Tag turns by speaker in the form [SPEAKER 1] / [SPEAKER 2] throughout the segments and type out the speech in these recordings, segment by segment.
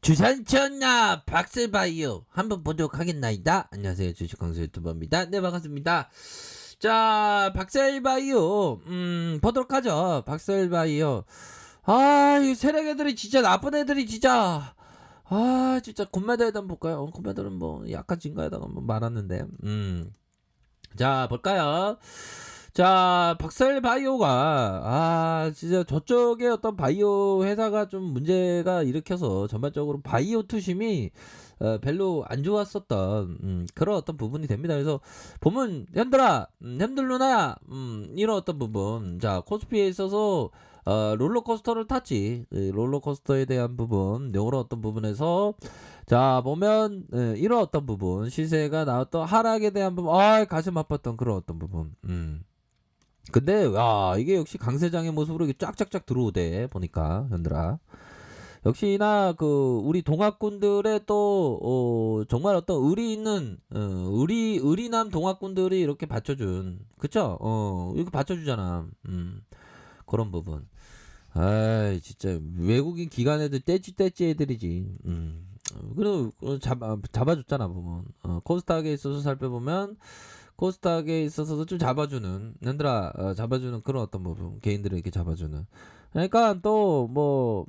[SPEAKER 1] 주산천나 박셀바이오 한번 보도록 하겠나이다. 안녕하세요, 주식강수 유튜버입니다. 네, 반갑습니다. 자, 박셀바이오 보도록 하죠. 박셀바이오. 이 세력 애들이 진짜 나쁜 애들이 진짜. 진짜 곤매도에다 한번 볼까요? 곤매도는 뭐 약간 진가에다가 뭐 말았는데. 자, 볼까요? 자, 박셀바이오가 진짜 저쪽에 어떤 바이오 회사가 좀 문제가 일으켜서 전반적으로 바이오 투심이 별로 안 좋았었던 그런 어떤 부분이 됩니다. 그래서 보면 현들아, 현들 누나야, 이런 어떤 부분, 자, 코스피에 있어서 롤러코스터를 탔지. 롤러코스터에 대한 부분, 이런 어떤 부분에서 자, 보면 이런 어떤 부분, 시세가 나왔던 하락에 대한 부분, 가슴 아팠던 그런 어떤 부분. 근데 이게 역시 강세장의 모습으로 이렇게 쫙쫙쫙 들어오대 보니까 현들아. 역시나 그 우리 동학군들의 또 정말 어떤 의리 있는 의리남 동학군들이 이렇게 받쳐준, 그쵸? 이렇게 받쳐주잖아. 그런 부분. 진짜 외국인 기관 애들 떼찌 애들이지. 그리고 잡아줬잖아 보면. 코스닥에 있어서 살펴보면 코스닥에 있어서도 좀 잡아주는, nen들아, 잡아주는 그런 어떤 부분, 개인들을 이렇게 잡아주는. 그러니까 또 뭐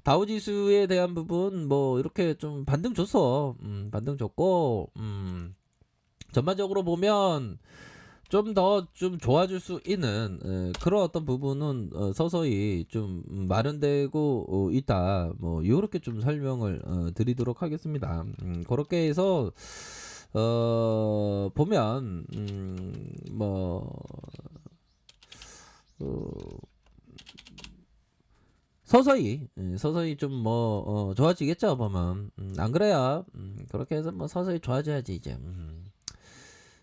[SPEAKER 1] 다우지수에 대한 부분 뭐 이렇게 좀 반등 줬어. 반등 줬고, 전반적으로 보면 좀 더 좀 좋아질 수 있는 그런 어떤 부분은 서서히 좀 마련되고 있다. 뭐 요렇게 좀 설명을 드리도록 하겠습니다. 그렇게 해서 보면 뭐 서서히 좀 뭐 좋아지겠죠 보면. 안 그래요? 그렇게 해서 뭐 서서히 좋아져야지 이제.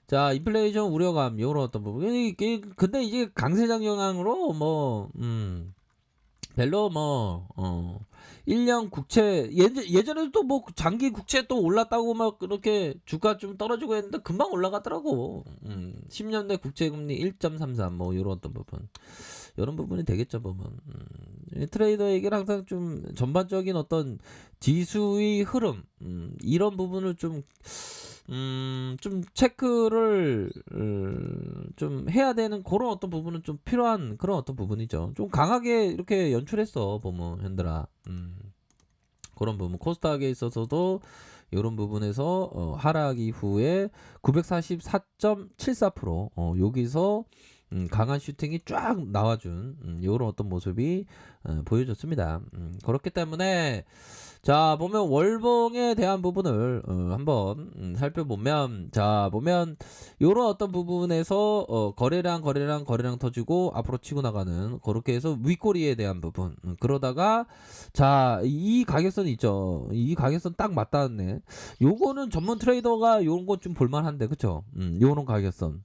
[SPEAKER 1] 자, 인플레이션 우려감 요런 어떤 부분. 근데 이제 강세장 영향으로 뭐 별로 뭐 1년 국채 예전에도 또 뭐 장기 국채 또 올랐다고 막 그렇게 주가 좀 떨어지고 했는데 금방 올라가더라고. 10년 내 국채 금리 1.33 뭐 요런 어떤 부분. 이런 부분이 되겠죠 보면. 트레이더에게는 항상 좀 전반적인 어떤 지수의 흐름, 이런 부분을 좀 체크를 좀 해야 되는 그런 어떤 부분은 좀 필요한 그런 어떤 부분이죠. 좀 강하게 이렇게 연출했어 보면 현들아. 그런 부분 코스닥에 있어서도 이런 부분에서 하락 이후에 944.74% 여기서 강한 슈팅이 쫙 나와준 이런 어떤 모습이 보여줬습니다. 그렇기 때문에 자, 보면 월봉에 대한 부분을 한번 살펴보면, 자, 보면 요런 어떤 부분에서 거래량 터지고 앞으로 치고 나가는, 그렇게 해서 윗꼬리에 대한 부분. 그러다가 자, 이 가격선 있죠. 이 가격선 딱 맞닿았네. 요거는 전문 트레이더가 요런 것 좀 볼만한데, 그쵸? 요런 가격선.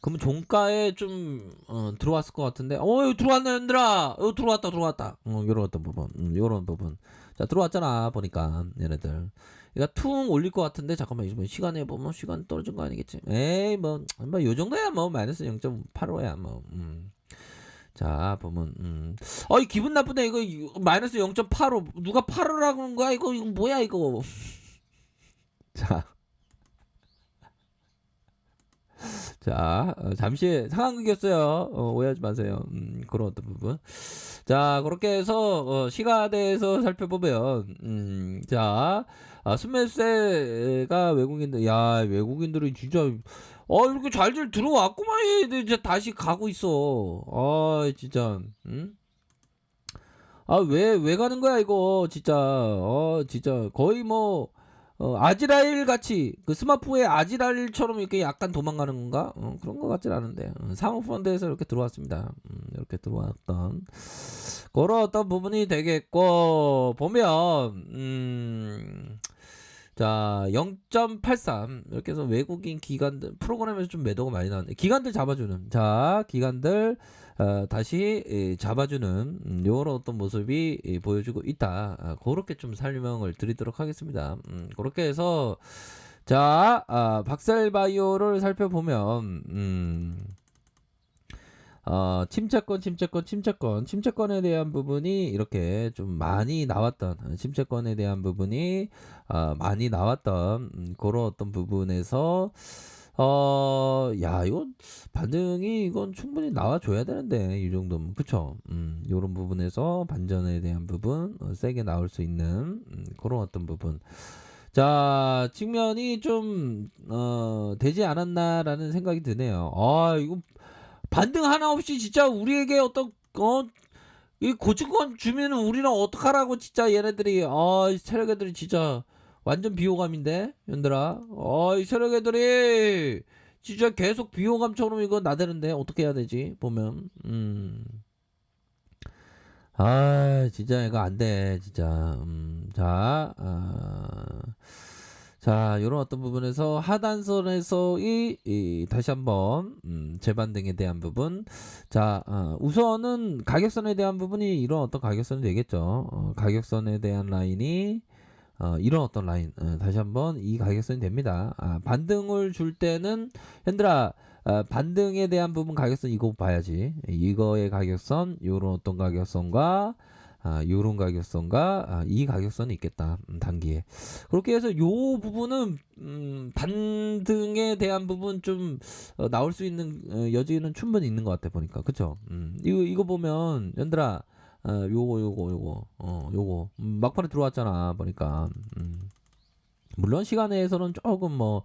[SPEAKER 1] 그러면 종가에 좀 들어왔을 것 같은데, 여기 들어왔네 얘들아. 여기 들어왔다. 요런 어떤 부분, 요런 부분. 자, 들어왔잖아 보니까 얘네들. 그러니까 퉁 올릴 것 같은데, 잠깐만 이거 시간에 보면 시간 떨어진 거 아니겠지? 에이 뭐 요 정도야 뭐 마이너스 0.85야 뭐. 자, 보면 이 기분 나쁘네 이거 마이너스 0.85 누가 8으라고 하는 거야 이거 뭐야 이거. 자. 자, 잠시 상황극이었어요. 오해하지 마세요. 그런 어떤 부분. 자, 그렇게 해서 시가대에서 살펴보면, 자, 순매수세가 외국인들이 진짜 이렇게 잘들 들어왔구만. 얘들 이제 다시 가고 있어. 진짜. 왜 가는 거야 이거 진짜. 진짜 거의 뭐 아지라일 같이 그 스마프의 아지라일처럼 이렇게 약간 도망가는 건가? 그런 것 같진 않은데. 사모펀드에서 이렇게 들어왔습니다. 이렇게 들어왔던 그런 어떤 부분이 되겠고, 보면 자, 0.83 이렇게 해서 외국인 기관들 프로그램에서 좀 매도가 많이 나왔는데, 기관들 잡아주는, 자, 기관들 다시 잡아주는 요런 어떤 모습이 보여주고 있다. 그렇게 좀 설명을 드리도록 하겠습니다. 그렇게 해서 자, 박셀바이오를 살펴보면 침체권에 대한 부분이 이렇게 좀 많이 나왔던 침체권에 대한 부분이 많이 나왔던 그런 어떤 부분에서 야, 이건 반등이 이건 충분히 나와줘야 되는데 이 정도면 그쵸? 요런 부분에서 반전에 대한 부분 세게 나올 수 있는 그런 어떤 부분. 자, 측면이 좀 되지 않았나라는 생각이 드네요. 아, 이거 반등 하나 없이 진짜 우리에게 어떤 이 고층권 주면은 우리는 어떡하라고 진짜 얘네들이 이 세력 애들이 진짜 완전 비호감인데 연들아 이 세력 애들이 진짜 계속 비호감처럼 이거 나대는데 어떻게 해야 되지 보면 진짜 이거 안 돼 진짜 자, 요런 어떤 부분에서 하단선에서 다시 한번 재반등에 대한 부분. 자, 우선은 가격선에 대한 부분이 이런 어떤 가격선이 되겠죠. 가격선에 대한 라인이 이런 어떤 라인. 다시 한번 이 가격선이 됩니다. 반등을 줄 때는 현들아 반등에 대한 부분 가격선 이거 봐야지. 이거의 가격선, 요런 어떤 가격선과 요런 가격선과 이 가격선이 있겠다. 단기에. 그렇게 해서 요 부분은 반등에 대한 부분 좀 나올 수 있는 여지는 충분히 있는 것 같아 보니까. 그쵸? 이거 보면 연들아 요거 막판에 들어왔잖아 보니까 물론 시간에서는 조금 뭐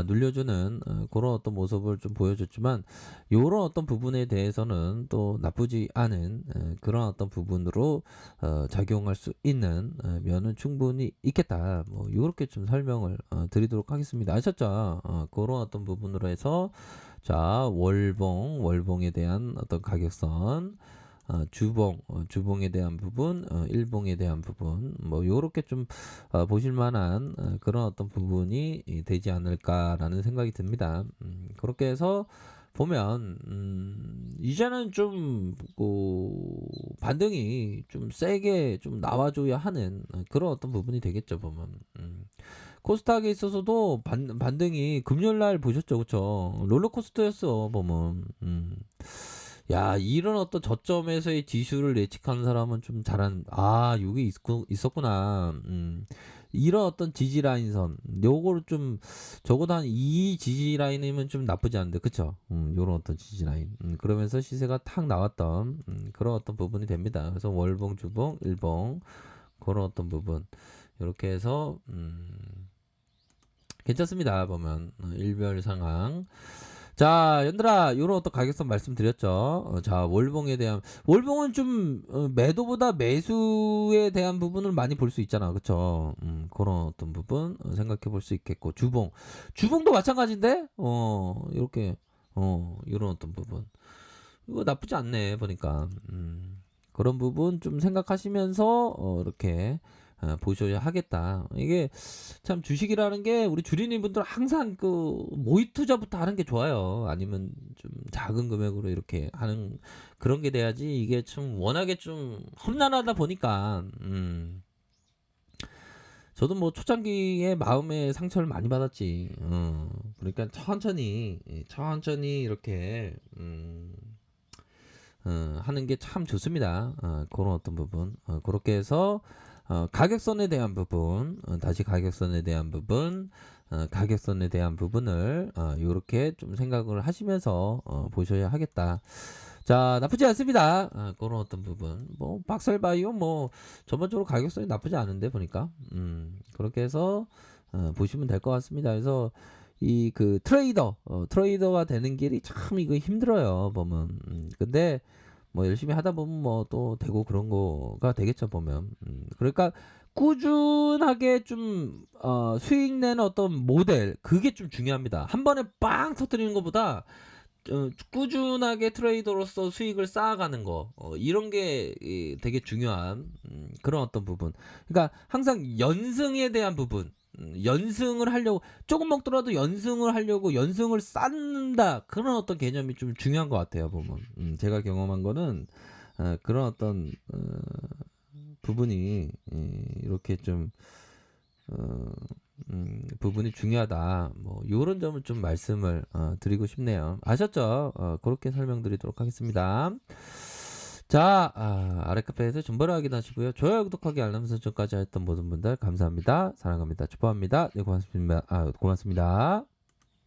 [SPEAKER 1] 눌려주는 그런 어떤 모습을 좀 보여줬지만 요런 어떤 부분에 대해서는 또 나쁘지 않은 그런 어떤 부분으로 작용할 수 있는 면은 충분히 있겠다 뭐 요렇게 좀 설명을 드리도록 하겠습니다. 아셨죠? 그런 어떤 부분으로 해서 자 월봉에 대한 어떤 가격선 주봉에 대한 부분, 일봉에 대한 부분, 뭐 요렇게 좀 보실 만한 그런 어떤 부분이 되지 않을까라는 생각이 듭니다. 그렇게 해서 보면 이제는 좀 반등이 좀 세게 좀 나와줘야 하는 그런 어떤 부분이 되겠죠 보면. 코스닥에 있어서도 반등이 금요일 날 보셨죠, 그쵸? 롤러코스터였어 보면. 야, 이런 어떤 저점에서의 지수를 예측하는 사람은 좀 여기 있었구나. 이런 어떤 지지 라인선, 요거를 좀, 적어도 한 이 지지 라인이면 좀 나쁘지 않은데, 그쵸? 요런 어떤 지지 라인. 그러면서 시세가 탁 나왔던, 그런 어떤 부분이 됩니다. 그래서 월봉, 주봉, 일봉, 그런 어떤 부분. 이렇게 해서, 괜찮습니다. 보면, 일별 상황. 자, 연들아, 요런 어떤 가격선 말씀드렸죠. 자, 월봉은 좀, 매도보다 매수에 대한 부분을 많이 볼 수 있잖아. 그쵸? 그런 어떤 부분, 생각해 볼 수 있겠고, 주봉도 마찬가지인데, 요런 어떤 부분. 이거 나쁘지 않네, 보니까. 그런 부분 좀 생각하시면서, 이렇게, 보셔야 하겠다. 이게 참 주식이라는 게 우리 주린이 분들 항상 모의 투자부터 하는 게 좋아요. 아니면 좀 작은 금액으로 이렇게 하는 그런 게 돼야지 이게 좀 워낙에 좀 험난하다 보니까 저도 뭐 초창기에 마음의 상처를 많이 받았지. 그러니까 천천히 이렇게 하는 게 참 좋습니다. 그런 어떤 부분. 그렇게 해서 가격선에 대한 부분, 다시 가격선에 대한 부분, 가격선에 대한 부분을 이렇게 좀 생각을 하시면서 보셔야 하겠다. 자, 나쁘지 않습니다. 그런 어떤 부분. 뭐 박셀바이오 뭐 전반적으로 가격선이 나쁘지 않은데 보니까 그렇게 해서 보시면 될 것 같습니다. 그래서 이 트레이더가 되는 길이 참 이거 힘들어요 보면. 근데 뭐 열심히 하다 보면 뭐 또 되고 그런 거가 되겠죠 보면. 그러니까 꾸준하게 좀 수익 내는 어떤 모델 그게 좀 중요합니다. 한 번에 빵 터뜨리는 것보다 꾸준하게 트레이더로서 수익을 쌓아가는 거 이런 게 되게 중요한 그런 어떤 부분. 그러니까 항상 연승에 대한 부분. 연승을 하려고 조금 먹더라도 연승을 하려고 연승을 쌓는다 그런 어떤 개념이 좀 중요한 것 같아요 보면. 제가 경험한 거는 그런 어떤 부분이 이렇게 좀 어, 부분이 중요하다. 뭐 요런 점을 좀 말씀을 드리고 싶네요. 아셨죠? 그렇게 설명드리도록 하겠습니다. 자, 아래 카페에서 정보를 확인하시고요. 좋아요, 구독하기, 알람 설정까지 했던 모든 분들 감사합니다. 사랑합니다. 축복합니다. 네, 고맙습니다. 고맙습니다.